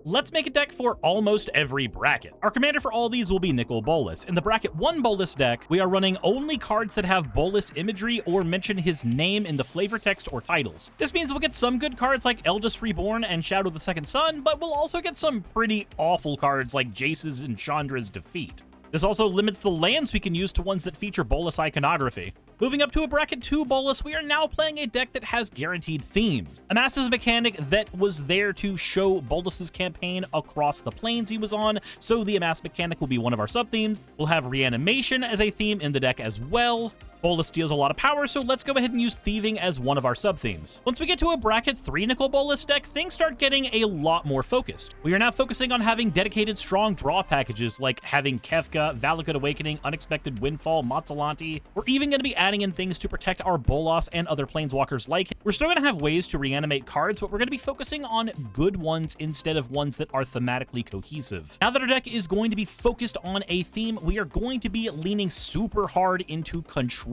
Let's make a deck for almost every bracket. Our commander for all these will be Nicol Bolas. In the bracket 1 Bolas deck, we are running only cards that have Bolas imagery or mention his name in the flavor text or titles. This means we'll get some good cards like Eldest Reborn and Shadow of the Second Sun, but we'll also get some pretty awful cards like Jace's and Chandra's Defeat. This also limits the lands we can use to ones that feature Bolas iconography. Moving up to a bracket 2 Bolas, we are now playing a deck that has guaranteed themes. Amass's mechanic that was there to show Bolas's campaign across the planes he was on, so the Amass mechanic will be one of our sub-themes. We'll have Reanimation as a theme in the deck as well. Bolas deals a lot of power, so let's go ahead and use Thieving as one of our sub-themes. Once we get to a bracket 3 Nicol Bolas deck, things start getting a lot more focused. We are now focusing on having dedicated strong draw packages like having Kefka, Valakut Awakening, Unexpected Windfall, Mazzalanti. We're even going to be adding in things to protect our Bolas and other planeswalkers like it. We're still going to have ways to reanimate cards, but we're going to be focusing on good ones instead of ones that are thematically cohesive. Now that our deck is going to be focused on a theme, we are going to be leaning super hard into control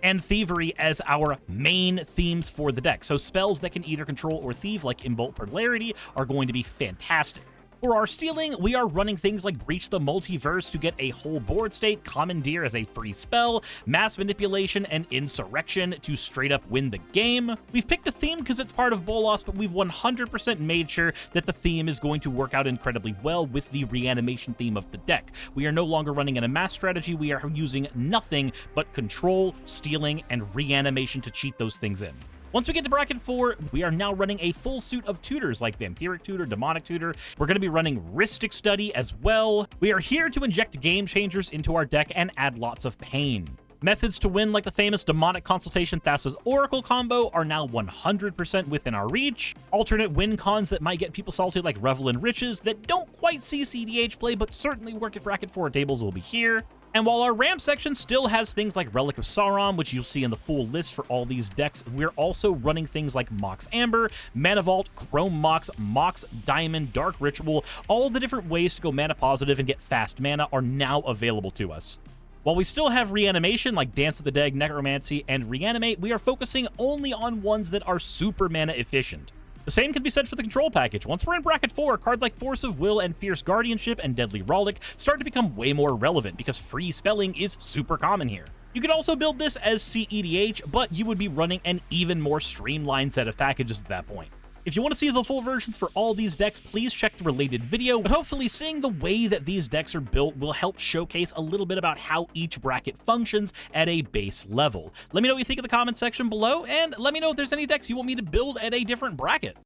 and thievery as our main themes for the deck. So spells that can either control or thieve, like Imbolt Polarity, are going to be fantastic. For our stealing, we are running things like Breach the Multiverse to get a whole board state, Commandeer as a free spell, Mass Manipulation, and Insurrection to straight up win the game. We've picked a theme because it's part of Bolas, but we've 100% made sure that the theme is going to work out incredibly well with the reanimation theme of the deck. We are no longer running an Amass strategy, we are using nothing but control, stealing, and reanimation to cheat those things in. Once we get to bracket 4, we are now running a full suit of tutors like Vampiric Tutor, Demonic Tutor. We're going to be running Rhystic Study as well. We are here to inject game changers into our deck and add lots of pain. Methods to win, like the famous Demonic Consultation Thassa's Oracle combo, are now 100% within our reach. Alternate win cons that might get people salty, like Revel in Riches, that don't quite see CDH play but certainly work at bracket 4 tables, will be here. And while our ramp section still has things like Relic of Sauron, which you'll see in the full list for all these decks, we're also running things like Mox Amber, Mana Vault, Chrome Mox, Mox Diamond, Dark Ritual. All the different ways to go mana positive and get fast mana are now available to us. While we still have reanimation like Dance of the Dead, Necromancy, and Reanimate, we are focusing only on ones that are super mana efficient. The same can be said for the control package. Once we're in bracket 4, cards like Force of Will and Fierce Guardianship and Deadly Rollick start to become way more relevant because free spelling is super common here. You could also build this as CEDH, but you would be running an even more streamlined set of packages at that point. If you want to see the full versions for all these decks, please check the related video, but hopefully seeing the way that these decks are built will help showcase a little bit about how each bracket functions at a base level. Let me know what you think in the comment section below, and let me know if there's any decks you want me to build at a different bracket.